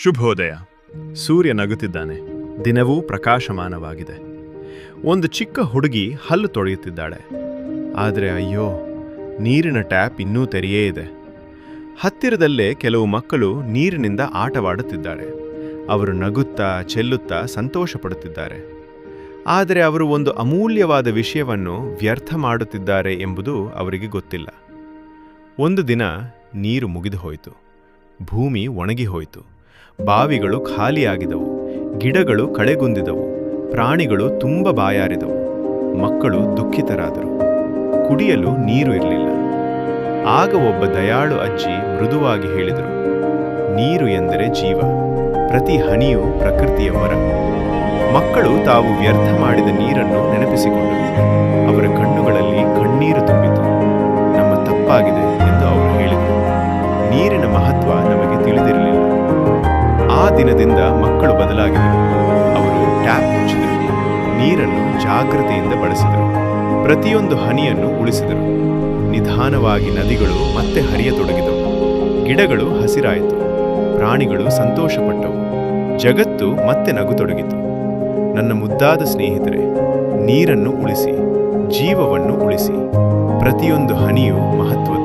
ಶುಭೋದಯ. ಸೂರ್ಯ ನಗುತ್ತಿದ್ದಾನೆ. ದಿನವೂ ಪ್ರಕಾಶಮಾನವಾಗಿದೆ. ಒಂದು ಚಿಕ್ಕ ಹುಡುಗಿ ಹಲ್ಲು ತೊಳೆಯುತ್ತಿದ್ದಾಳೆ. ಆದರೆ ಅಯ್ಯೋ, ನೀರಿನ ಟ್ಯಾಪ್ ಇನ್ನೂ ತೆರೆಯೇ ಇದೆ. ಹತ್ತಿರದಲ್ಲೇ ಕೆಲವು ಮಕ್ಕಳು ನೀರಿನಿಂದ ಆಟವಾಡುತ್ತಿದ್ದಾರೆ. ಅವರು ನಗುತ್ತಾ ಚೆಲ್ಲುತ್ತಾ ಸಂತೋಷ ಪಡುತ್ತಿದ್ದಾರೆ. ಆದರೆ ಅವರು ಒಂದು ಅಮೂಲ್ಯವಾದ ವಿಷಯವನ್ನು ವ್ಯರ್ಥ ಮಾಡುತ್ತಿದ್ದಾರೆ ಎಂಬುದು ಅವರಿಗೆ ಗೊತ್ತಿಲ್ಲ. ಒಂದು ದಿನ ನೀರು ಮುಗಿದು ಹೋಯಿತು. ಭೂಮಿ ಒಣಗಿ ಹೋಯಿತು. ಬಾವಿಗಳು ಖಾಲಿಯಾಗಿದವು. ಗಿಡಗಳು ಕಳೆಗುಂದಿದವು. ಪ್ರಾಣಿಗಳು ತುಂಬ ಬಾಯಾರಿದವು. ಮಕ್ಕಳು ದುಃಖಿತರಾದರು. ಕುಡಿಯಲು ನೀರು ಇರಲಿಲ್ಲ. ಆಗ ಒಬ್ಬ ದಯಾಳು ಅಜ್ಜಿ ಮೃದುವಾಗಿ ಹೇಳಿದರು, ನೀರು ಎಂದರೆ ಜೀವ. ಪ್ರತಿ ಹನಿಯೂ ಪ್ರಕೃತಿಯ ವರ. ಮಕ್ಕಳು ತಾವು ವ್ಯರ್ಥ ಮಾಡಿದ ನೀರನ್ನು ನೆನಪಿಸಿಕೊಂಡರು. ಅವರ ಕಣ್ಣುಗಳಲ್ಲಿ ಕಣ್ಣೀರು ತುಂಬಿತು. ನಮ್ಮ ತಪ್ಪಾಗಿದೆ ಎಂದು ಅವರು ಹೇಳಿದರು. ನೀರಿನ ಮಹತ್ವ ನಮಗೆ ತಿಳಿದಿರಲಿಲ್ಲ. ಆ ದಿನದಿಂದ ಮಕ್ಕಳು ಬದಲಾಗಿದರು. ಅವರು ಟ್ಯಾಪ್ ಮುಚ್ಚಿದರು. ನೀರನ್ನು ಜಾಗೃತಿಯಿಂದ ಬಳಸಿದರು. ಪ್ರತಿಯೊಂದು ಹನಿಯನ್ನು ಉಳಿಸಿದರು. ನಿಧಾನವಾಗಿ ನದಿಗಳು ಮತ್ತೆ ಹರಿಯತೊಡಗಿದವು. ಗಿಡಗಳು ಹಸಿರಾಯಿತು. ಪ್ರಾಣಿಗಳು ಸಂತೋಷಪಟ್ಟವು. ಜಗತ್ತು ಮತ್ತೆ ನಗುತೊಡಗಿತು. ನನ್ನ ಮುದ್ದಾದ ಸ್ನೇಹಿತರೆ, ನೀರನ್ನು ಉಳಿಸಿ, ಜೀವವನ್ನು ಉಳಿಸಿ. ಪ್ರತಿಯೊಂದು ಹನಿಯೂ ಮಹತ್ವದ.